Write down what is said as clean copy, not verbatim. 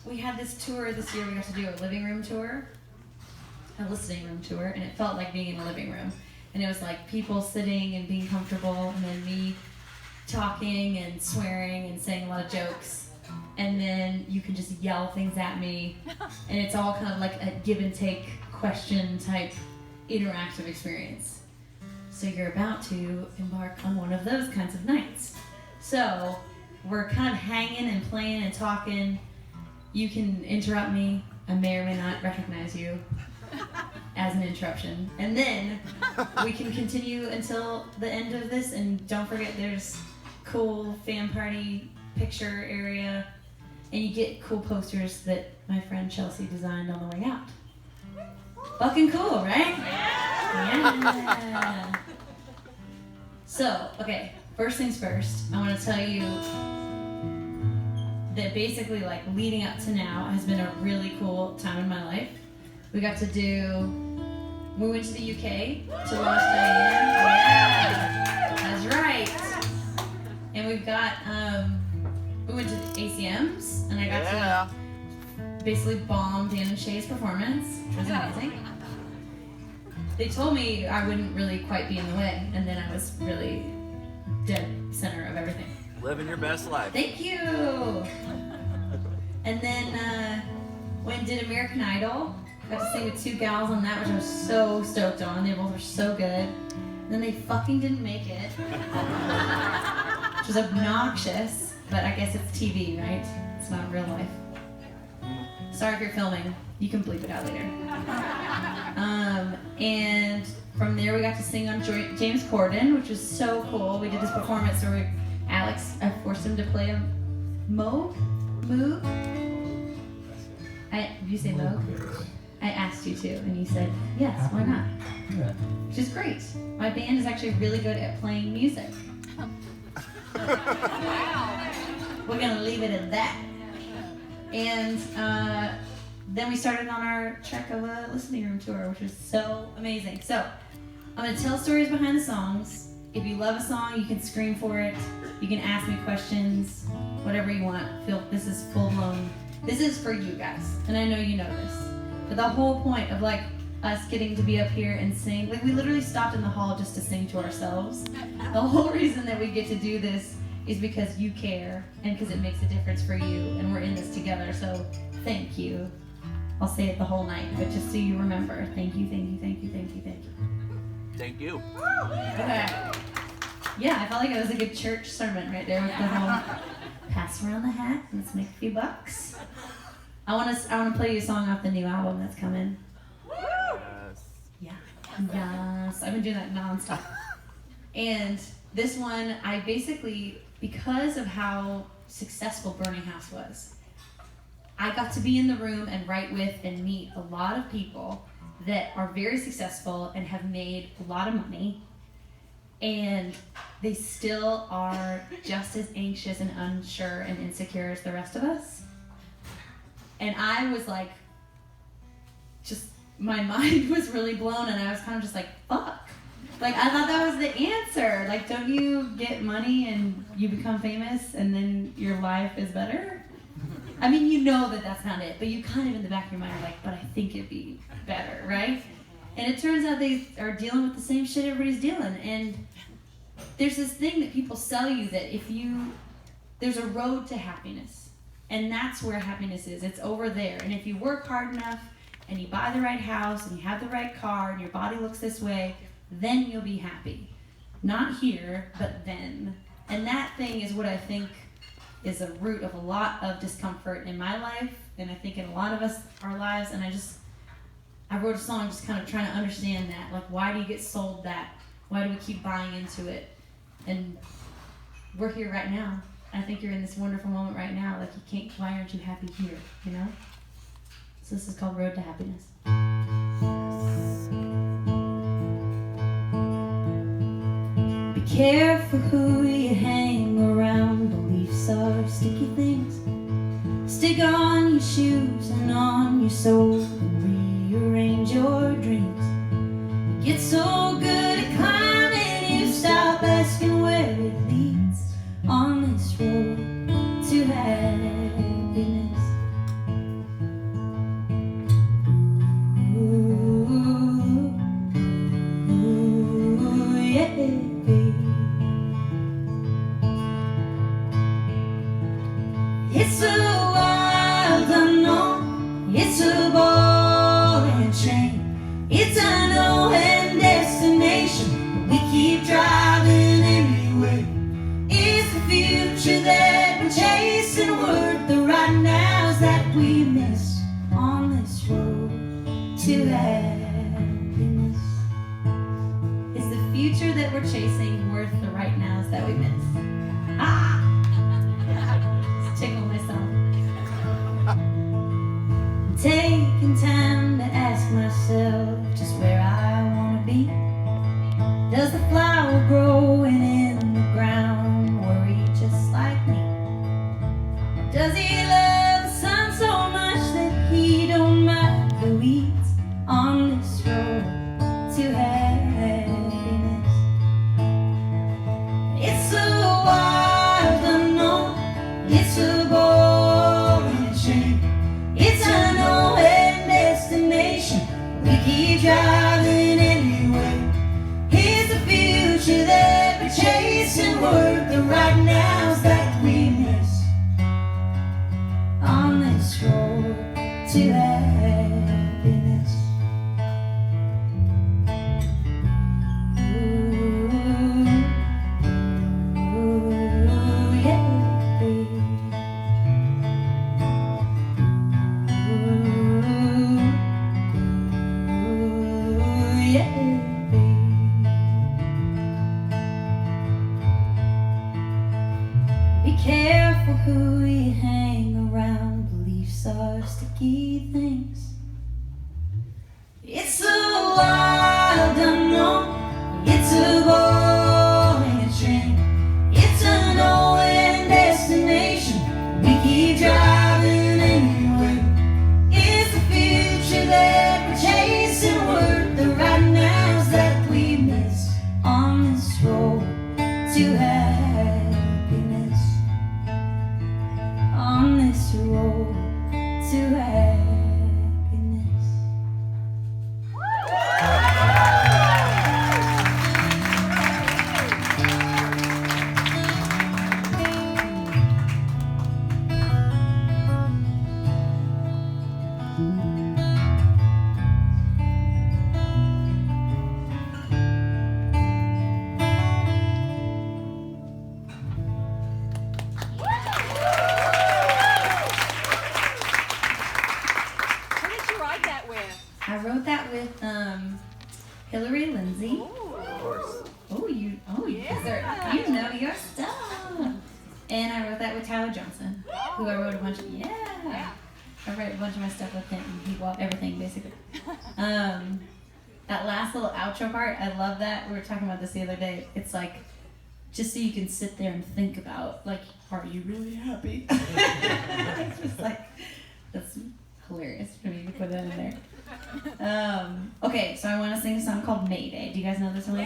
we had this tour this year. We got to do a living room tour, a listening room tour, and it felt like being in a living room. And it was like people sitting and being comfortable, and then me talking and swearing and saying a lot of jokes. And then you can just yell things at me, and it's all kind of like a give and take question type interactive experience. So you're about to embark on one of those kinds of nights. So we're kind of hanging and playing and talking. You can interrupt me. I may or may not recognize you as an interruption. And then we can continue until the end of this. And don't forget, there's cool fan party picture area. And you get cool posters that my friend Chelsea designed on the way out. Fucking cool, right? Yeah. So, okay, first things first, I want to tell you that basically, like, leading up to now has been a really cool time in my life. We went to the UK to watch Diane. Yeah, that's right. And we went to the ACMs, and I got to basically bomb Dan and Shay's performance, which was amazing. They told me I wouldn't really quite be in the way, and then I was really dead center of everything. Living your best life. Thank you. And then went and did American Idol. Got to sing with 2 gals on that, which I was so stoked on. They both were so good. And then they fucking didn't make it, which was obnoxious. But I guess it's TV, right? It's not real life. Sorry if you're filming. You can bleep it out later. And from there we got to sing on James Corden, which was so cool. We did this performance where I forced him to play a Moog? Did you say Moog? I asked you to, and you said, yes, why not? Yeah. Which is great. My band is actually really good at playing music. We're gonna leave it at that. And then we started on our trek of a listening room tour, which was so amazing. So I'm gonna tell stories behind the songs. If you love a song, you can scream for it. You can ask me questions, whatever you want. This is full blown. This is for you guys, and I know you know this. But the whole point of like us getting to be up here and sing, like we literally stopped in the hall just to sing to ourselves. The whole reason that we get to do this is because you care and because it makes a difference for you, and we're in this together. So thank you. I'll say it the whole night, but just so you remember, thank you, thank you, thank you, thank you, thank you. Thank you. Okay. Yeah, I felt like it was a good church sermon right there with the whole pass around the hat, let's make a few bucks. I want to play you a song off the new album that's coming. Yes. Yes. I've been doing that nonstop. And this one, I basically, because of how successful Burning House was, I got to be in the room and write with and meet a lot of people that are very successful and have made a lot of money, and they still are just as anxious and unsure and insecure as the rest of us. And I was like, just, my mind was really blown, and I was kind of just like, fuck. Like, I thought that was the answer. Like, don't you get money and you become famous and then your life is better? I mean, you know that that's not it, but you kind of in the back of your mind are like, but I think it'd be better, right? And it turns out they are dealing with the same shit everybody's dealing. And there's this thing that people sell you that there's a road to happiness. And that's where happiness is. It's over there. And if you work hard enough and you buy the right house and you have the right car and your body looks this way, then you'll be happy. Not here, but then. And that thing is what I think is a root of a lot of discomfort in my life, and I think in a lot of our lives. And I wrote a song just kind of trying to understand that. Like, why do you get sold that? Why do we keep buying into it? And we're here right now. I think you're in this wonderful moment right now. Like, why aren't you happy here, you know? So this is called Road to Happiness. Be careful who you hang around. Beliefs are sticky things. Stick on your shoes and on your soul and rearrange your dreams. You get so good at climbing, you stop asking where it leads on this road to happiness. to happiness. Is the future that we're chasing worth the right nows that we miss? Ah! Just tickle myself. Taking time to ask myself just where I want to be. Does the flower growing in the ground worry just like me? Or does he love the sun so much that he don't mind the weeds on this road to happiness? It's a wild unknown, it's a boring chain, it's an old-end destination. We keep driving anyway. Here's the future that we're chasing, worth the right nows that we miss on this road to happiness. Ooh, yeah, baby. Yeah, baby. Be careful who you hang around. Beliefs are sticky things. It's a wild unknown, it's a boring train, it's an old-end destination. We keep driving anyway. Is the future that we're chasing worth the right nows that we miss on this road to happiness? On this road to happiness. Who did you write that with? I wrote that with Hillary Lindsay. Of course. You know your stuff. And I wrote that with Tyler Johnson, who I wrote a bunch of. I wrote a bunch of my stuff with him. Everything basically. That last little outro part, I love that. We were talking about this the other day. It's like, just so you can sit there and think about, like, are you really happy? It's just like, that's hilarious for me to put that in there. Okay, so I want to sing a song called Mayday. Do you guys know this one?